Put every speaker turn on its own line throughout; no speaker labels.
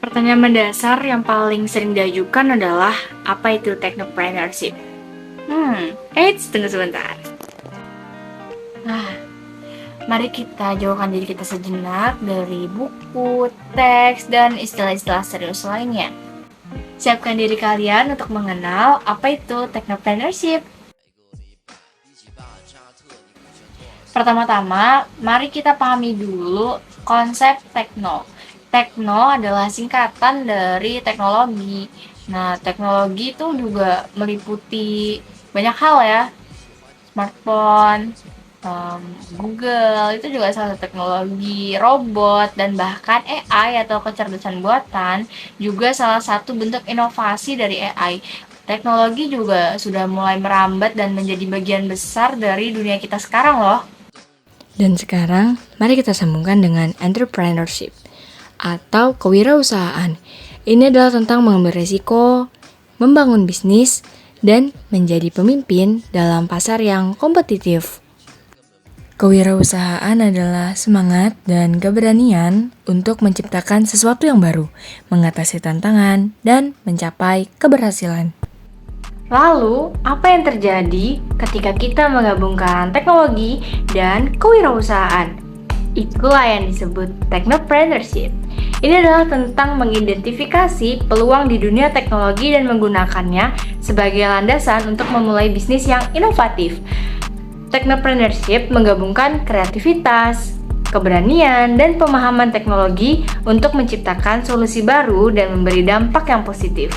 Pertanyaan mendasar yang paling sering diajukan adalah apa itu technopreneurship? Tunggu sebentar. Mari kita jauhkan diri kita sejenak dari buku, teks, dan istilah-istilah serius lainnya. Siapkan diri kalian untuk mengenal apa itu technopreneurship. Pertama-tama, mari kita pahami dulu konsep tekno. Tekno adalah singkatan dari teknologi. Nah, teknologi itu juga meliputi banyak hal ya. Smartphone, Google, itu juga salah satu teknologi, robot, dan bahkan AI atau kecerdasan buatan juga salah satu bentuk inovasi dari AI. Teknologi juga sudah mulai merambat dan menjadi bagian besar dari dunia kita sekarang loh.
Dan sekarang, mari kita sambungkan dengan entrepreneurship atau kewirausahaan. Ini adalah tentang mengambil resiko, membangun bisnis, dan menjadi pemimpin dalam pasar yang kompetitif. Kewirausahaan adalah semangat dan keberanian untuk menciptakan sesuatu yang baru, mengatasi tantangan, dan mencapai keberhasilan.
Lalu, apa yang terjadi ketika kita menggabungkan teknologi dan kewirausahaan? Itulah yang disebut technopreneurship. Ini adalah tentang mengidentifikasi peluang di dunia teknologi dan menggunakannya sebagai landasan untuk memulai bisnis yang inovatif. Technopreneurship menggabungkan kreativitas, keberanian, dan pemahaman teknologi untuk menciptakan solusi baru dan memberi dampak yang positif.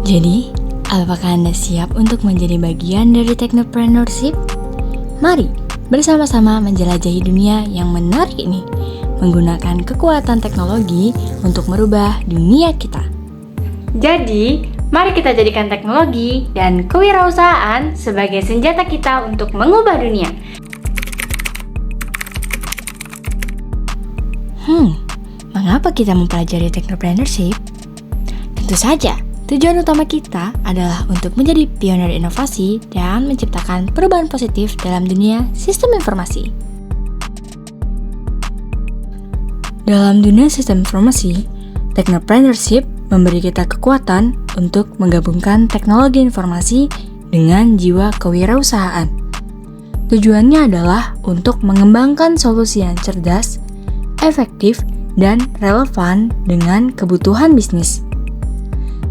Jadi, apakah Anda siap untuk menjadi bagian dari technopreneurship? Mari bersama-sama menjelajahi dunia yang menarik ini, menggunakan kekuatan teknologi untuk merubah dunia kita.
Jadi, mari kita jadikan teknologi dan kewirausahaan sebagai senjata kita untuk mengubah dunia.
Mengapa kita mempelajari technopreneurship? Tentu saja, tujuan utama kita adalah untuk menjadi pionir inovasi dan menciptakan perubahan positif dalam dunia sistem informasi. Dalam dunia sistem informasi, technopreneurship memberi kita kekuatan untuk menggabungkan teknologi informasi dengan jiwa kewirausahaan. Tujuannya adalah untuk mengembangkan solusi yang cerdas, efektif, dan relevan dengan kebutuhan bisnis.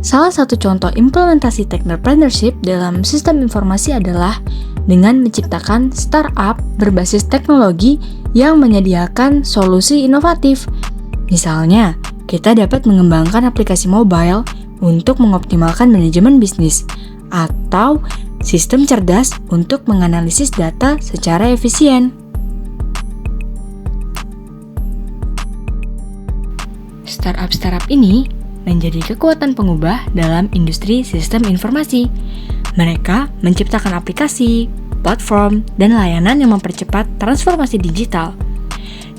Salah satu contoh implementasi technopreneurship dalam sistem informasi adalah dengan menciptakan startup berbasis teknologi yang menyediakan solusi inovatif. Misalnya, kita dapat mengembangkan aplikasi mobile untuk mengoptimalkan manajemen bisnis atau sistem cerdas untuk menganalisis data secara efisien. Startup ini menjadi kekuatan pengubah dalam industri sistem informasi. Mereka menciptakan aplikasi, platform, dan layanan yang mempercepat transformasi digital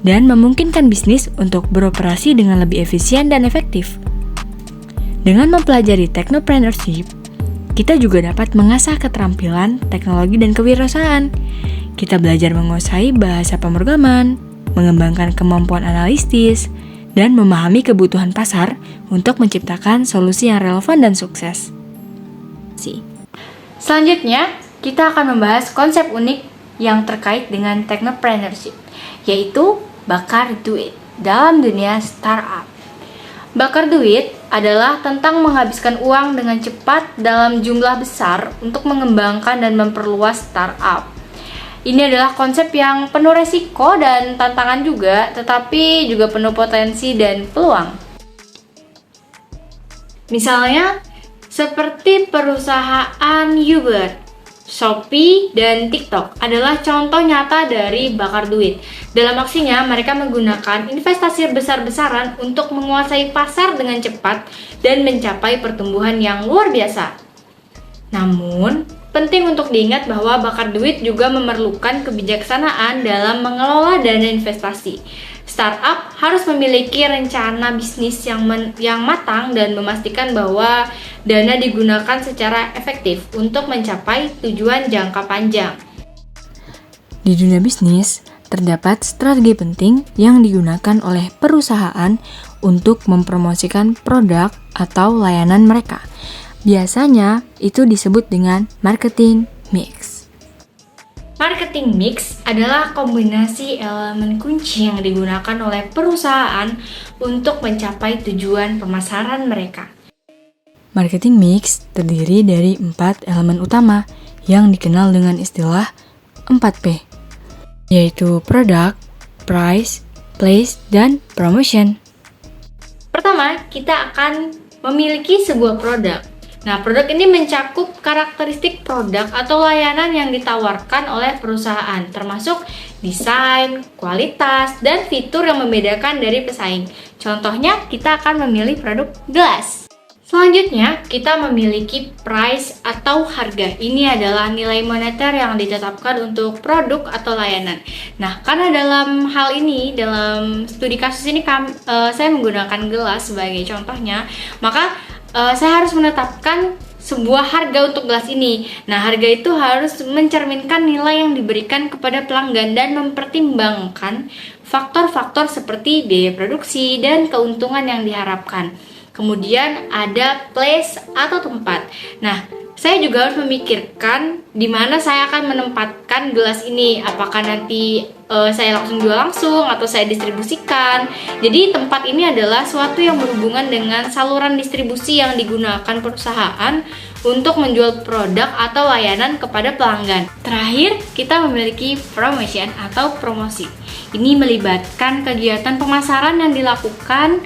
dan memungkinkan bisnis untuk beroperasi dengan lebih efisien dan efektif. Dengan mempelajari technopreneurship, kita juga dapat mengasah keterampilan teknologi dan kewirausahaan. Kita belajar menguasai bahasa pemrograman, mengembangkan kemampuan analitis, dan memahami kebutuhan pasar untuk menciptakan solusi yang relevan dan sukses.
Selanjutnya, kita akan membahas konsep unik yang terkait dengan technopreneurship, yaitu bakar duit dalam dunia startup. Bakar duit adalah tentang menghabiskan uang dengan cepat dalam jumlah besar untuk mengembangkan dan memperluas startup. Ini adalah konsep yang penuh resiko dan tantangan juga, tetapi juga penuh potensi dan peluang. Misalnya, seperti perusahaan Uber, Shopee, dan TikTok adalah contoh nyata dari bakar duit. Dalam aksinya, mereka menggunakan investasi besar-besaran untuk menguasai pasar dengan cepat dan mencapai pertumbuhan yang luar biasa. Namun, penting untuk diingat bahwa bakar duit juga memerlukan kebijaksanaan dalam mengelola dana investasi. Startup harus memiliki rencana bisnis yang matang dan memastikan bahwa dana digunakan secara efektif untuk mencapai tujuan jangka panjang.
Di dunia bisnis, terdapat strategi penting yang digunakan oleh perusahaan untuk mempromosikan produk atau layanan mereka. Biasanya itu disebut dengan marketing mix.
Marketing mix adalah kombinasi elemen kunci yang digunakan oleh perusahaan untuk mencapai tujuan pemasaran mereka.
Marketing mix terdiri dari 4 elemen utama yang dikenal dengan istilah 4P, yaitu product, price, place, dan promotion.
Pertama, kita akan memiliki sebuah produk. Nah, produk ini mencakup karakteristik produk atau layanan yang ditawarkan oleh perusahaan, termasuk desain, kualitas, dan fitur yang membedakan dari pesaing. Contohnya, kita akan memilih produk gelas. Selanjutnya, kita memiliki price atau harga. Ini adalah nilai moneter yang ditetapkan untuk produk atau layanan. Nah, karena dalam hal ini, dalam studi kasus ini saya menggunakan gelas sebagai contohnya, maka saya harus menetapkan sebuah harga untuk gelas ini. Nah, harga itu harus mencerminkan nilai yang diberikan kepada pelanggan dan mempertimbangkan faktor-faktor seperti biaya produksi dan keuntungan yang diharapkan. Kemudian ada place atau tempat. Nah, saya juga harus memikirkan di mana saya akan menempatkan gelas ini. Apakah nanti saya langsung jual langsung atau saya distribusikan. Jadi tempat ini adalah suatu yang berhubungan dengan saluran distribusi yang digunakan perusahaan untuk menjual produk atau layanan kepada pelanggan. Terakhir, kita memiliki promotion atau promosi. Ini melibatkan kegiatan pemasaran yang dilakukan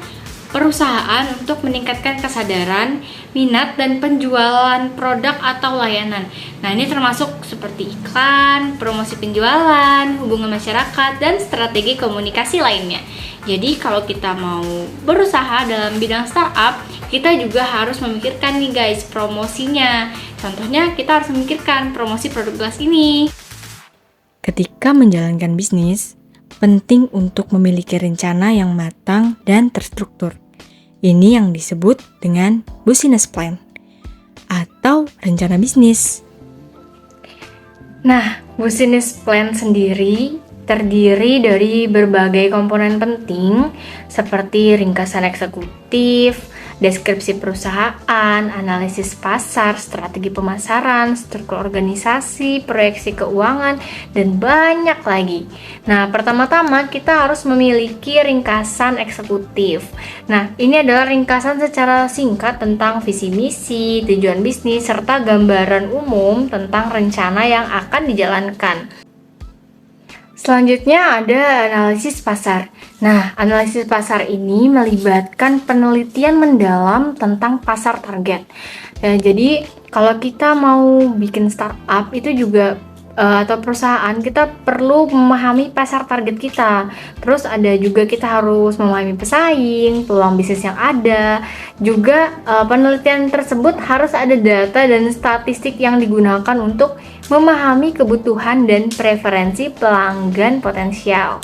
perusahaan untuk meningkatkan kesadaran, minat, dan penjualan produk atau layanan. Nah, ini termasuk seperti iklan, promosi penjualan, hubungan masyarakat, dan strategi komunikasi lainnya. Jadi, kalau kita mau berusaha dalam bidang startup, kita juga harus memikirkan nih guys, promosinya. Contohnya, kita harus memikirkan promosi produk gelas ini.
Ketika menjalankan bisnis, penting untuk memiliki rencana yang matang dan terstruktur. Ini yang disebut dengan business plan atau rencana bisnis.
Nah, business plan sendiri terdiri dari berbagai komponen penting seperti ringkasan eksekutif, deskripsi perusahaan, analisis pasar, strategi pemasaran, struktur organisasi, proyeksi keuangan, dan banyak lagi. Nah, pertama-tama kita harus memiliki ringkasan eksekutif. Nah, ini adalah ringkasan secara singkat tentang visi misi, tujuan bisnis, serta gambaran umum tentang rencana yang akan dijalankan. Selanjutnya ada analisis pasar. Nah, analisis pasar ini melibatkan penelitian mendalam tentang pasar target. Ya, jadi kalau kita mau bikin startup itu juga atau perusahaan, kita perlu memahami pasar target kita. Terus ada juga kita harus memahami pesaing, peluang bisnis yang ada. Juga penelitian tersebut harus ada data dan statistik yang digunakan untuk memahami kebutuhan dan preferensi pelanggan potensial.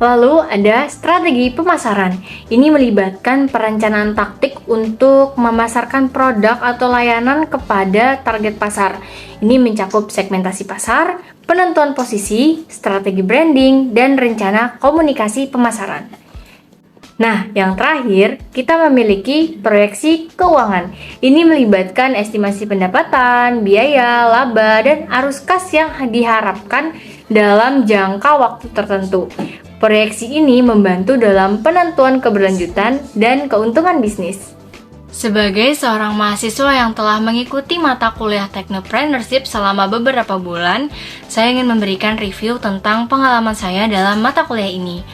Lalu ada strategi pemasaran. Ini melibatkan perencanaan taktik untuk memasarkan produk atau layanan kepada target pasar. Ini mencakup segmentasi pasar, penentuan posisi, strategi branding, dan rencana komunikasi pemasaran. Nah, yang terakhir, kita memiliki proyeksi keuangan. Ini melibatkan estimasi pendapatan, biaya, laba, dan arus kas yang diharapkan dalam jangka waktu tertentu. Proyeksi ini membantu dalam penentuan keberlanjutan dan keuntungan bisnis. Sebagai seorang mahasiswa yang telah mengikuti mata kuliah Technopreneurship selama beberapa bulan, saya ingin memberikan review tentang pengalaman saya dalam mata kuliah ini.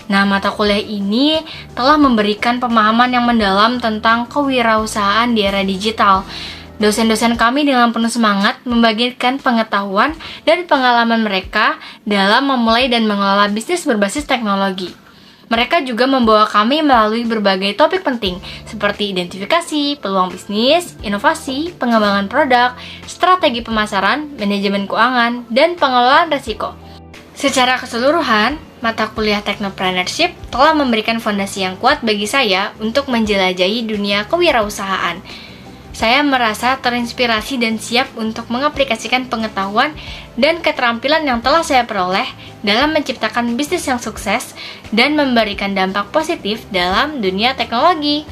Nah, mata kuliah ini telah memberikan pemahaman yang mendalam tentang kewirausahaan di era digital. Dosen-dosen kami dengan penuh semangat membagikan pengetahuan dan pengalaman mereka dalam memulai dan mengelola bisnis berbasis teknologi. Mereka juga membawa kami melalui berbagai topik penting seperti identifikasi, peluang bisnis, inovasi, pengembangan produk, strategi pemasaran, manajemen keuangan, dan pengelolaan risiko. Secara keseluruhan, mata kuliah Technopreneurship telah memberikan fondasi yang kuat bagi saya untuk menjelajahi dunia kewirausahaan. saya merasa terinspirasi dan siap untuk mengaplikasikan pengetahuan dan keterampilan yang telah saya peroleh dalam menciptakan bisnis yang sukses dan memberikan dampak positif dalam dunia teknologi.